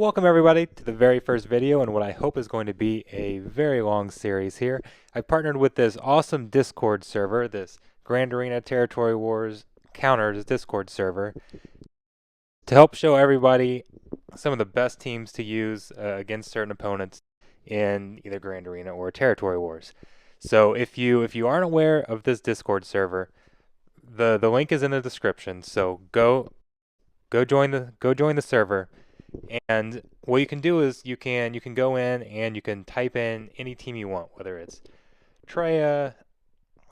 Welcome everybody to the very first video and what I hope is going to be a very long series here. I've partnered with this awesome Discord server, this Grand Arena Territory Wars Counters Discord server, to help show everybody some of the best teams to use against certain opponents in either Grand Arena or Territory Wars. So if you aren't aware of this Discord server, the link is in the description. So go join the server. And what you can do is you can go in and you can type in any team you want, whether it's Trai,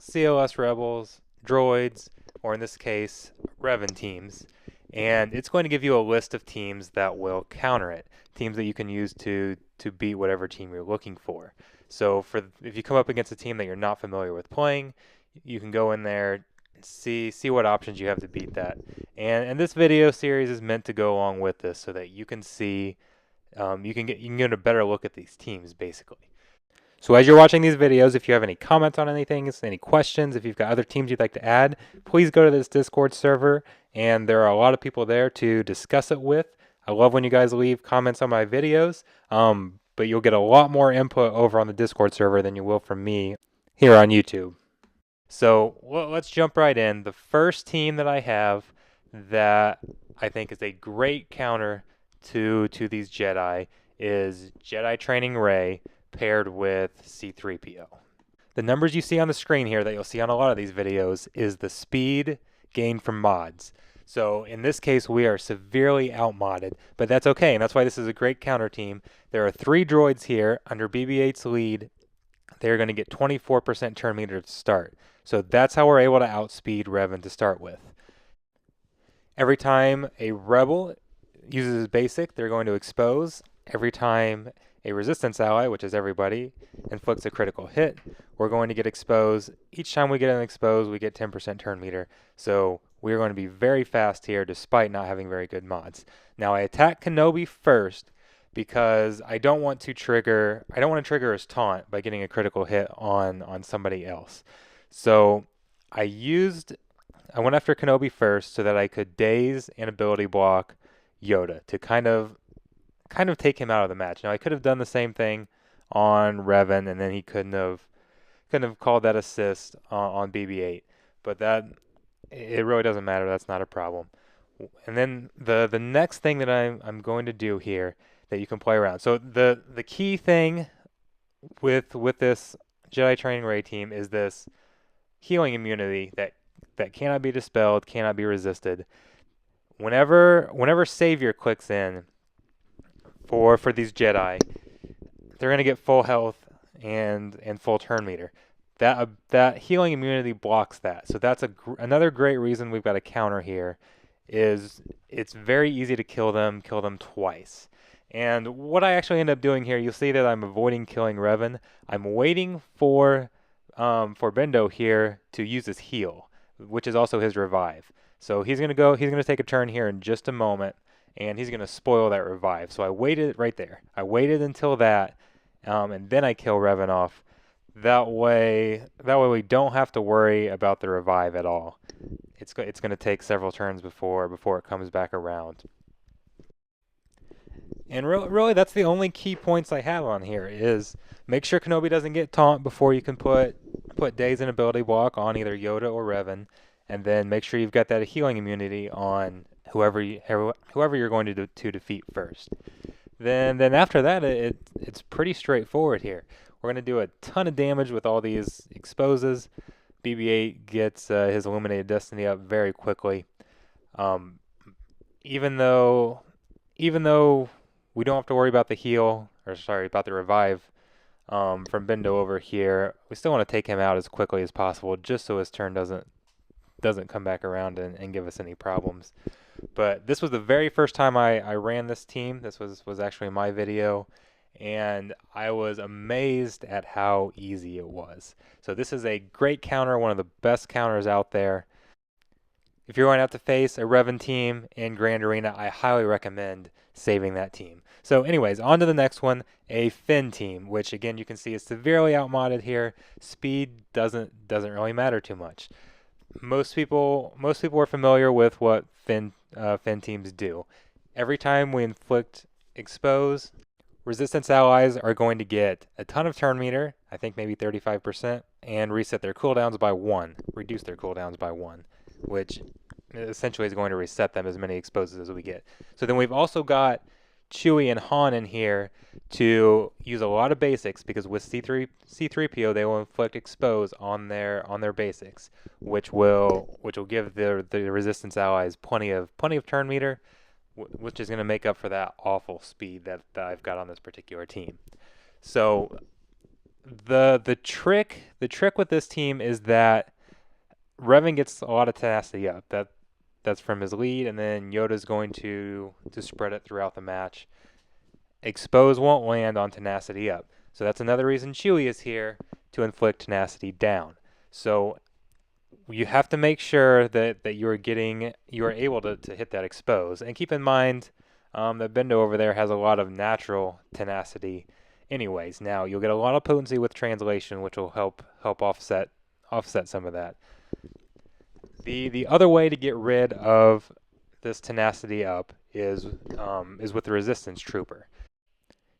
CLS Rebels, Droids, or in this case, Revan teams. And it's going to give you a list of teams that will counter it, teams that you can use to beat whatever team you're looking for. So if you come up against a team that you're not familiar with playing, you can go in there, see what options you have to beat that. And this video series is meant to go along with this so that you can see, you can get a better look at these teams basically. So as you're watching these videos, if you have any comments on anything, any questions, if you've got other teams you'd like to add, please go to this Discord server, and there are a lot of people there to discuss it with. I love when you guys leave comments on my videos, but you'll get a lot more input over on the Discord server than you will from me here on YouTube. So let's jump right in. The first team that I have that I think is a great counter to these Jedi is Jedi Training Rey paired with C-3PO. The numbers you see on the screen here that you'll see on a lot of these videos is the speed gained from mods. So in this case, we are severely outmodded, but that's okay, and that's why this is a great counter team. There are 3 droids here under BB-8's lead. They're going to get 24% turn meter to start. So that's how we're able to outspeed Revan to start with. Every time a Rebel uses basic, they're going to expose. Every time a resistance ally, which is everybody, inflicts a critical hit, we're going to get exposed. Each time we get an expose, we get 10% turn meter. So we're going to be very fast here despite not having very good mods. Now I attack Kenobi first because I don't want to trigger his taunt by getting a critical hit on somebody else. So I went after Kenobi first so that I could daze and ability block Yoda to kind of take him out of the match. Now I could have done the same thing on Revan, and then he couldn't have called that assist on BB-8. But it really doesn't matter. That's not a problem. And then the next thing that I'm going to do here that you can play around. So the key thing with this Jedi Training Rey team is this healing immunity that cannot be dispelled, cannot be resisted. Whenever Savior clicks in for these Jedi, they're going to get full health and full turn meter. That healing immunity blocks that. So that's another great reason we've got a counter here. Is it's very easy to kill them twice. And what I actually end up doing here, you'll see that I'm avoiding killing Revan. I'm waiting for Bendo here to use his heal, which is also his revive. So he's gonna take a turn here in just a moment, and he's gonna spoil that revive. So I waited right there. I waited until that, and then I kill Revan off. That way we don't have to worry about the revive at all. It's gonna take several turns before it comes back around. And really, that's the only key points I have on here is make sure Kenobi doesn't get taunt before you can put daze and ability block on either Yoda or Revan, and then make sure you've got that healing immunity on whoever you're going to defeat first. Then after that, it's pretty straightforward here. We're going to do a ton of damage with all these exposes. BB-8 gets his Illuminated Destiny up very quickly. Even though we don't have to worry about about the revive from Bendo over here, we still want to take him out as quickly as possible, just so his turn doesn't come back around and give us any problems. But this was the very first time I ran this team. This was actually my video, and I was amazed at how easy it was. So this is a great counter, one of the best counters out there. If you're going to have to face a Revan team in Grand Arena, I highly recommend saving that team. So anyways, on to the next one, a Finn team, which again you can see is severely outmodded here. Speed doesn't really matter too much. Most people are familiar with what Finn teams do. Every time we inflict expose, resistance allies are going to get a ton of turn meter, I think maybe 35%, and reset their cooldowns by 1, reduce their cooldowns by 1, which essentially is going to reset them as many exposes as we get. So then we've also got Chewie and Han in here to use a lot of basics, because with C3PO they will inflict expose on their basics, which will give the resistance allies plenty of turn meter, which is going to make up for that awful speed that I've got on this particular team. So the trick with this team is that Revan gets a lot of tenacity up. That's from his lead, and then Yoda's going to spread it throughout the match. Expose won't land on tenacity up. So that's another reason Chewie is here, to inflict tenacity down. So you have to make sure that you are able to hit that expose. And keep in mind that Bendo over there has a lot of natural tenacity anyways. Now you'll get a lot of potency with translation, which will help offset some of that. The other way to get rid of this tenacity up is with the resistance trooper.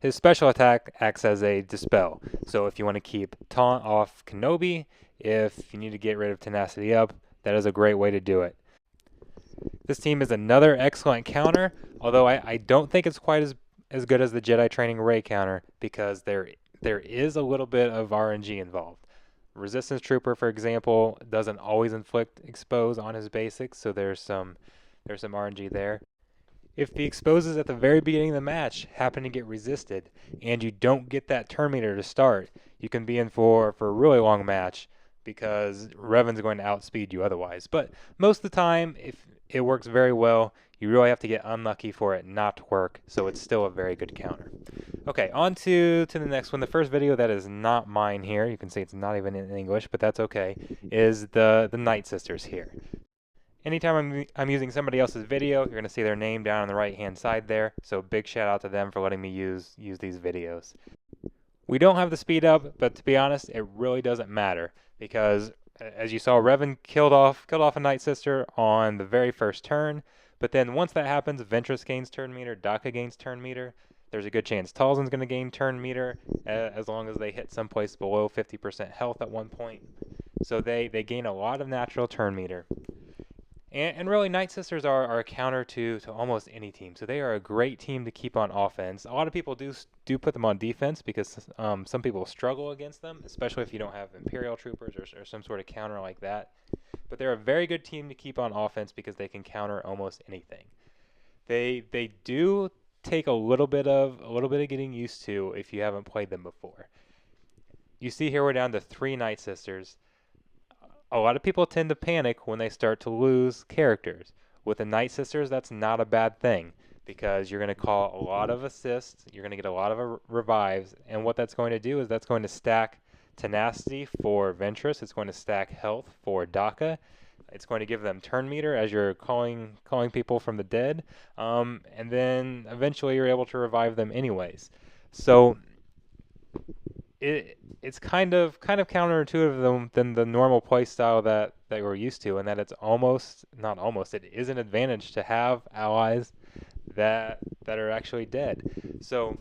His special attack acts as a dispel. So if you want to keep taunt off Kenobi, if you need to get rid of tenacity up, that is a great way to do it. This team is another excellent counter, although I don't think it's quite as good as the Jedi Training Rey counter, because there is a little bit of RNG involved. Resistance Trooper, for example, doesn't always inflict expose on his basics, so there's some RNG there. If the exposes at the very beginning of the match happen to get resisted, and you don't get that turn meter to start, you can be in for a really long match, because Revan's going to outspeed you otherwise. But most of the time, if it works very well, you really have to get unlucky for it not to work, so it's still a very good counter. Okay, on to the next one. The first video that is not mine here, you can see it's not even in English, but that's okay, is the Nightsisters here. Anytime I'm using somebody else's video, you're going to see their name down on the right-hand side there, so big shout out to them for letting me use these videos. We don't have the speed up, but to be honest, it really doesn't matter, because as you saw, Revan killed off a Nightsister on the very first turn, but then once that happens, Ventress gains turn meter, Daka gains turn meter. There's a good chance Talzin's going to gain turn meter as long as they hit someplace below 50% health at one point. So they gain a lot of natural turn meter. And really, Nightsisters are a counter to almost any team. So they are a great team to keep on offense. A lot of people do put them on defense, because some people struggle against them, especially if you don't have Imperial Troopers or some sort of counter like that. But they're a very good team to keep on offense, because they can counter almost anything. They do take a little bit of getting used to if you haven't played them before. You see here we're down to 3 Nightsisters. A lot of people tend to panic when they start to lose characters. With the Nightsisters, that's not a bad thing, because you're going to call a lot of assists, you're going to get a lot of revives, and what that's going to do is that's going to stack tenacity for Ventress, it's going to stack health for Daka, it's going to give them turn meter as you're calling people from the dead, and then eventually you're able to revive them anyways. So it's kind of counterintuitive than the normal play style that we're used to, and that it's it is an advantage to have allies that are actually dead. So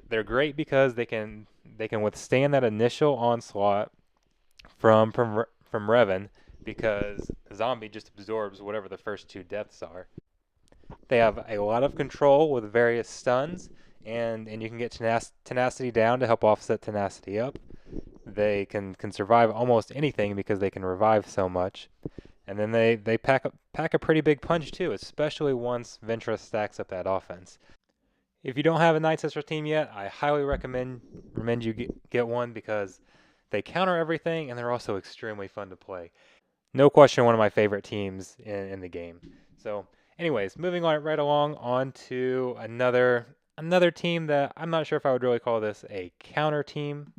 they're great because they can withstand that initial onslaught from Revan, because Zombie just absorbs whatever the first 2 deaths are. They have a lot of control with various stuns, and you can get tenacity down to help offset tenacity up. They can survive almost anything because they can revive so much. And then they pack a pretty big punch too, especially once Ventress stacks up that offense. If you don't have a Nightsister team yet, I highly recommend you get one, because they counter everything and they're also extremely fun to play. No question, one of my favorite teams in the game. So anyways, moving on right along to another team that I'm not sure if I would really call this a counter team.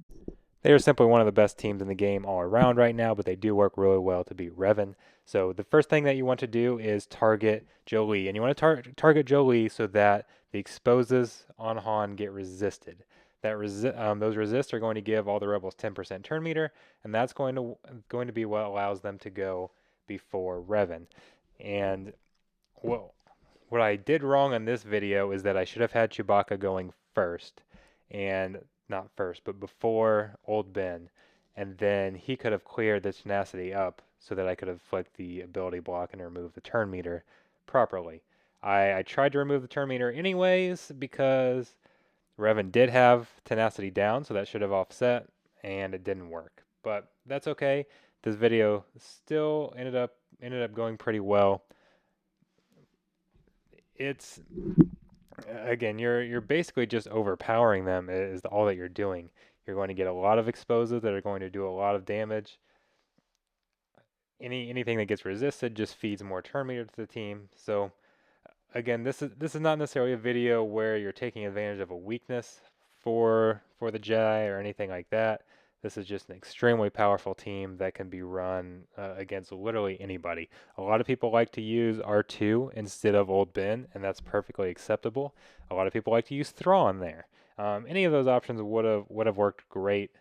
They are simply one of the best teams in the game all around right now, but they do work really well to beat Revan. So the first thing that you want to do is target Jolee, and you want to target Jolee so that the exposes on Han get resisted. Those resists are going to give all the rebels 10% turn meter, and that's going to be what allows them to go before Revan. And well, what I did wrong on this video is that I should have had Chewbacca going first, and not first, but before Old Ben, and then he could have cleared the tenacity up so that I could have flicked the ability block and removed the turn meter properly. I tried to remove the turn meter anyways because Revan did have tenacity down, so that should have offset, and it didn't work. But that's okay. This video still ended up going pretty well. It's again, you're basically just overpowering them is all that you're doing. You're going to get a lot of explosives that are going to do a lot of damage. Anything that gets resisted just feeds more turn meter to the team. So again, this is not necessarily a video where you're taking advantage of a weakness for the Jedi or anything like that. This is just an extremely powerful team that can be run against literally anybody. A lot of people like to use R2 instead of Old Ben, and that's perfectly acceptable. A lot of people like to use Thrawn there. Any of those options would have worked great.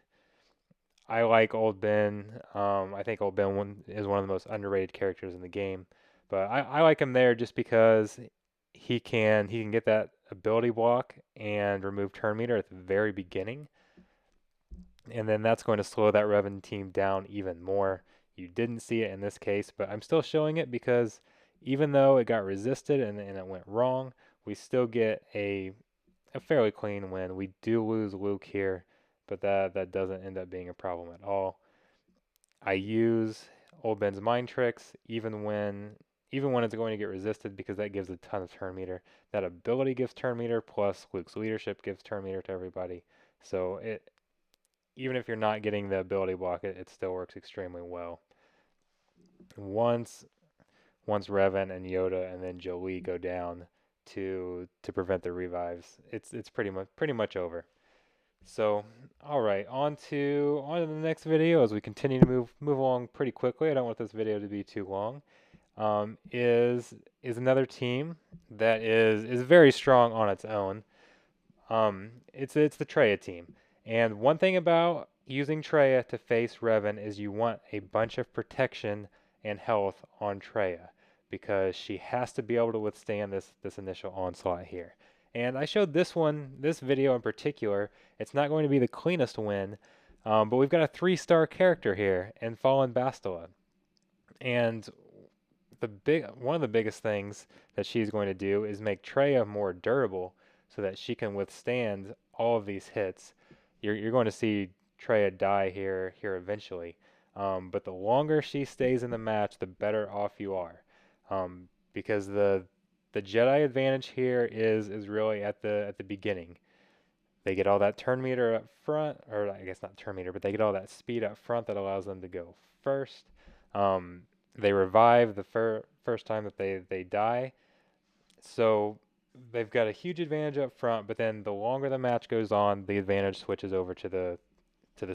I like Old Ben. I think Old Ben is one of the most underrated characters in the game, but I like him there just because he can get that ability block and remove turn meter at the very beginning, and then that's going to slow that Revan team down even more. You didn't see it in this case, but I'm still showing it because even though it got resisted and it went wrong, we still get a fairly clean win. We do lose Luke here, but that doesn't end up being a problem at all. I use Old Ben's mind tricks even when it's going to get resisted because that gives a ton of turn meter. That ability gives turn meter plus Luke's leadership gives turn meter to everybody. So even if you're not getting the ability block, it still works extremely well. Once Revan and Yoda and then Jolie go down to prevent the revives, it's pretty much over. So, all right, on to the next video as we continue to move along pretty quickly. I don't want this video to be too long. Is another team that is very strong on its own. It's the Trai team, and one thing about using Trai to face Revan is you want a bunch of protection and health on Trai because she has to be able to withstand this initial onslaught here. And I showed this video in particular. It's not going to be the cleanest win, but we've got a 3-star character here in Fallen Bastila. And one of the biggest things that she's going to do is make Trai more durable so that she can withstand all of these hits. You're going to see Trai die here eventually. But the longer she stays in the match, the better off you are. Because the Jedi advantage here is really at the beginning. They get all that turn meter up front, or I guess not turn meter, but they get all that speed up front that allows them to go first. They revive the first time that they die, so they've got a huge advantage up front. But then the longer the match goes on, the advantage switches over to the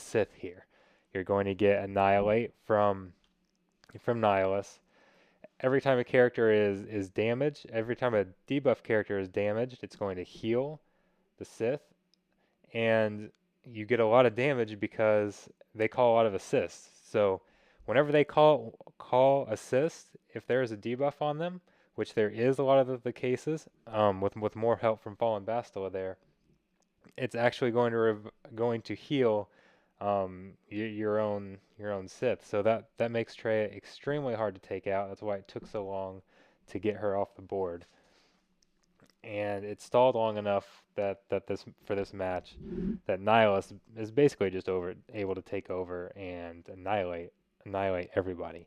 Sith here. You're going to get Annihilate from Nihilus. Every time a character is damaged, every time a debuff character is damaged, it's going to heal the Sith, and you get a lot of damage because they call a lot of assists. So whenever they call assist, if there is a debuff on them, which there is a lot of the cases, with more help from Fallen Bastila there, it's actually going to heal your own Sith. So that makes Trai extremely hard to take out. That's why it took so long to get her off the board. And it stalled long enough that this match that Nihilus is basically just able to take over and annihilate everybody.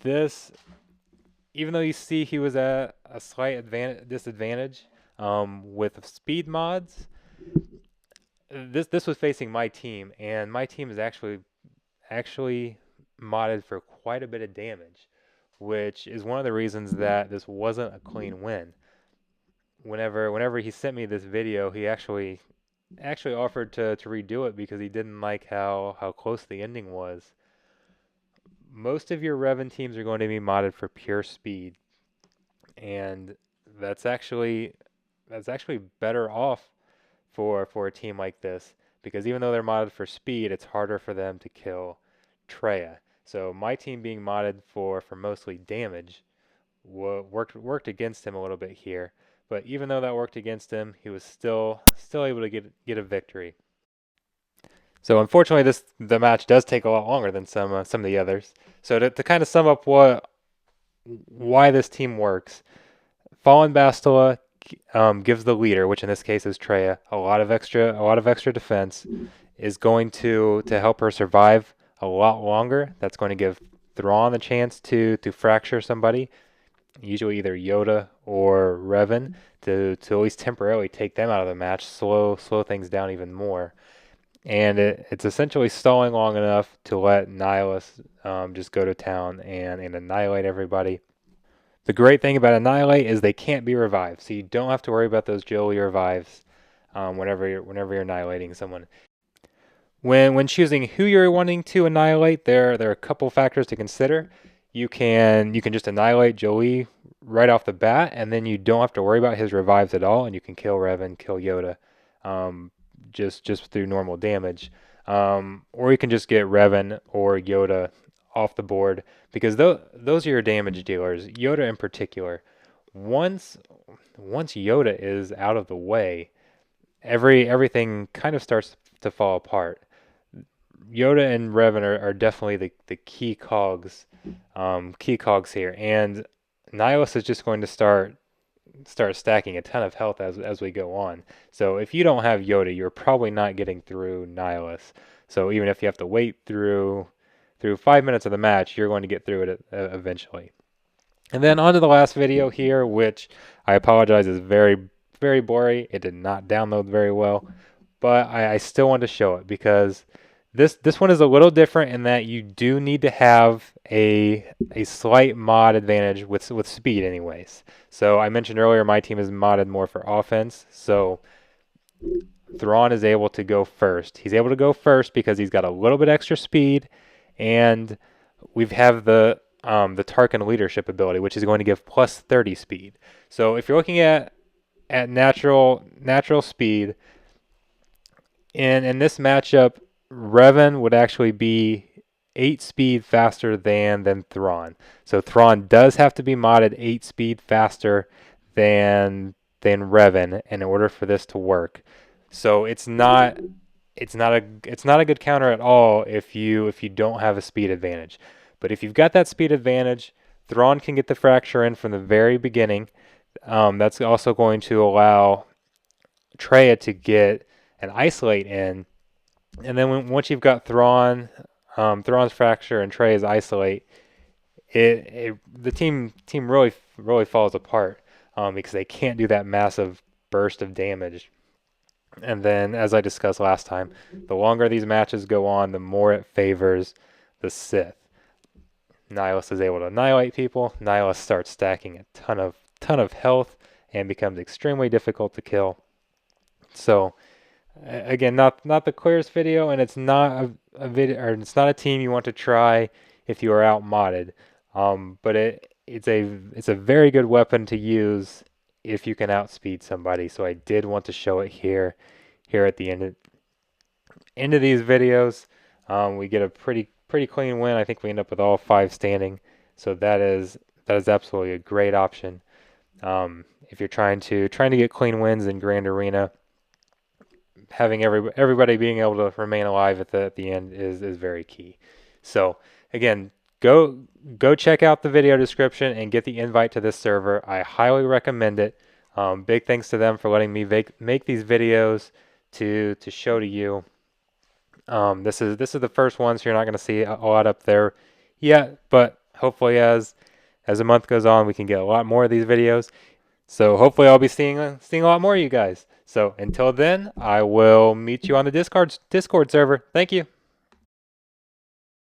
This, even though you see he was at a slight disadvantage with speed mods, this was facing my team, and my team is actually modded for quite a bit of damage, which is one of the reasons that this wasn't a clean win. Whenever he sent me this video, he actually offered to redo it because he didn't like how close the ending was. Most of your Revan teams are going to be modded for pure speed, and that's actually better off for a team like this, because even though they're modded for speed, it's harder for them to kill Trai. So my team being modded for mostly damage worked against him a little bit here. But even though that worked against him, he was still able to get a victory. So unfortunately, the match does take a lot longer than some of the others. So to kind of sum up why this team works, Fallen Bastila gives the leader, which in this case is Traya, a lot of extra defense, is going to help her survive a lot longer. That's going to give Thrawn the chance to fracture somebody, usually either Yoda or Revan, to at least temporarily take them out of the match, slow things down even more. And it's essentially stalling long enough to let Nihilus just go to town and annihilate everybody. The great thing about Annihilate is they can't be revived, so you don't have to worry about those Joey revives whenever you're annihilating someone. When choosing who you're wanting to annihilate, there are a couple factors to consider. You can just annihilate Joey right off the bat, and then you don't have to worry about his revives at all, and you can kill Revan, kill Yoda, just through normal damage. Or you can just get Revan or Yoda off the board, because those are your damage dealers. Yoda in particular. Once Yoda is out of the way, everything kind of starts to fall apart. Yoda and Revan are definitely the key cogs here, and Nihilus is just going to start stacking a ton of health as we go on. So if you don't have Yoda, you're probably not getting through Nihilus. So even if you have to wait through 5 minutes of the match, you're going to get through it eventually. And then on to the last video here, which I apologize is very, very boring. It did not download very well, but I still want to show it because this one is a little different in that you do need to have a slight mod advantage with speed anyways. So I mentioned earlier my team is modded more for offense, so Thrawn is able to go first. He's able to go first because he's got a little bit extra speed, and we have the Tarkin leadership ability, which is going to give plus 30 speed. So if you're looking at natural speed, in this matchup, Revan would actually be 8 speed faster than Thrawn. So Thrawn does have to be modded 8 speed faster than Revan in order for this to work. So it's not a good counter at all if you don't have a speed advantage. But if you've got that speed advantage, Thrawn can get the fracture in from the very beginning. That's also going to allow Traya to get an isolate in. And then once you've got Thrawn's fracture and Traya's isolate, the team really falls apart because they can't do that massive burst of damage. And then, as I discussed last time, the longer these matches go on, the more it favors the Sith. Nihilus is able to annihilate people. Nihilus starts stacking a ton of health and becomes extremely difficult to kill. So, again, not the clearest video, and it's not a video, or it's not a team you want to try if you are out modded. But it's a very good weapon to use if you can outspeed somebody. So I did want to show it here at the end of these videos. We get a pretty clean win. I think we end up with all 5 standing. So that is absolutely a great option. If you're trying to get clean wins in Grand Arena, having everybody being able to remain alive at the end is very key. So again, go check out the video description and get the invite to this server. I highly recommend it. Big thanks to them for letting me make these videos to show to you. This is the first one, so you're not going to see a lot up there yet, but hopefully as the month goes on, we can get a lot more of these videos. So hopefully I'll be seeing a lot more of you guys. So until then, I will meet you on the Discord server. Thank you.